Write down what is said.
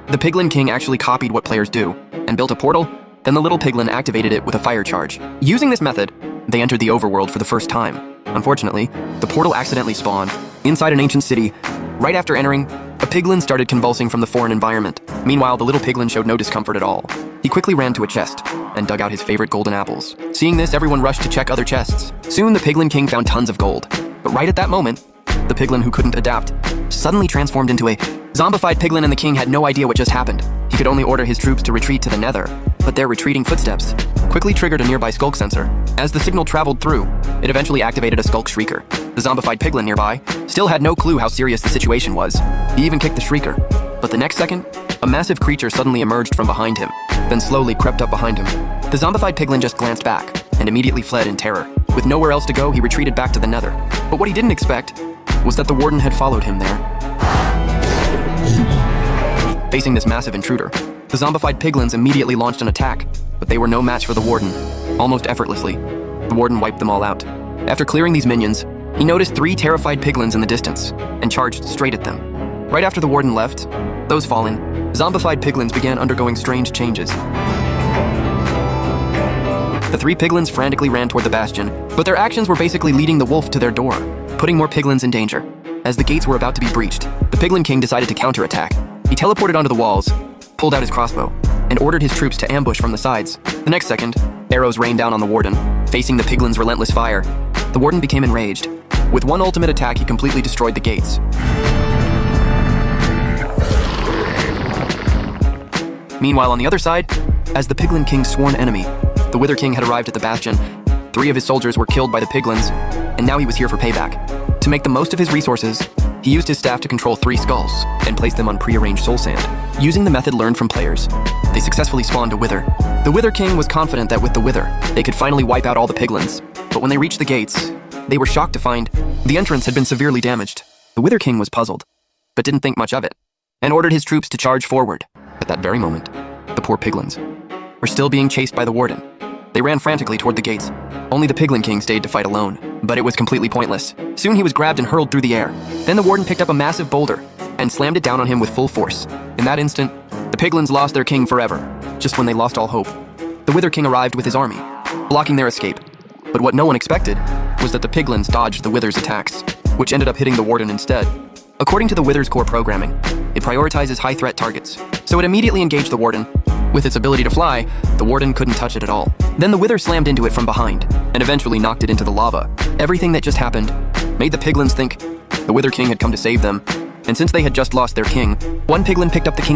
The Piglin King actually copied what players do and built a portal, then the little piglin activated it with a fire charge. Using this method, they entered the overworld for the first time. Unfortunately, the portal accidentally spawned inside an ancient city. Right after entering, a piglin started convulsing from the foreign environment. Meanwhile, the little piglin showed no discomfort at all. He quickly ran to a chest and dug out his favorite golden apples. Seeing this, everyone rushed to check other chests. Soon, the Piglin King found tons of gold. But right at that moment, the piglin who couldn't adapt suddenly transformed into a zombified piglin, and the king had no idea what just happened. He could only order his troops to retreat to the nether, but their retreating footsteps quickly triggered a nearby skulk sensor. As the signal traveled through, it eventually activated a skulk shrieker. The zombified piglin nearby still had no clue how serious the situation was. He even kicked the shrieker. But the next second, a massive creature suddenly emerged from behind him, then slowly crept up behind him. The zombified piglin just glanced back and immediately fled in terror. With nowhere else to go, he retreated back to the nether. But what he didn't expect was that the warden had followed him there. Facing this massive intruder, the zombified piglins immediately launched an attack, but they were no match for the warden. Almost effortlessly, the warden wiped them all out. After clearing these minions, he noticed 3 terrified piglins in the distance and charged straight at them. Right after the warden left, those fallen, zombified piglins began undergoing strange changes. The 3 piglins frantically ran toward the bastion, but their actions were basically leading the wolf to their door, putting more piglins in danger. As the gates were about to be breached, the Piglin King decided to counterattack. He teleported onto the walls, pulled out his crossbow, and ordered his troops to ambush from the sides. The next second, arrows rained down on the warden. Facing the piglins' relentless fire, the warden became enraged. With one ultimate attack, he completely destroyed the gates. Meanwhile, on the other side, as the Piglin King's sworn enemy, the Wither King had arrived at the bastion. 3 of his soldiers were killed by the piglins, and now he was here for payback. To make the most of his resources, he used his staff to control 3 skulls and place them on pre-arranged soul sand. Using the method learned from players, they successfully spawned a Wither. The Wither King was confident that with the Wither, they could finally wipe out all the piglins. But when they reached the gates, they were shocked to find the entrance had been severely damaged. The Wither King was puzzled, but didn't think much of it, and ordered his troops to charge forward. At that very moment, the poor piglins were still being chased by the warden. They ran frantically toward the gates. Only the Piglin King stayed to fight alone, but it was completely pointless. Soon he was grabbed and hurled through the air. Then the warden picked up a massive boulder and slammed it down on him with full force. In that instant, the piglins lost their king forever, just when they lost all hope. The Wither King arrived with his army, blocking their escape. But what no one expected was that the piglins dodged the Wither's attacks, which ended up hitting the warden instead. According to the Wither's core programming, it prioritizes high-threat targets, so it immediately engaged the warden. With its ability to fly, the warden couldn't touch it at all. Then the Wither slammed into it from behind, and eventually knocked it into the lava. Everything that just happened made the piglins think the Wither King had come to save them, and since they had just lost their king, one piglin picked up the king's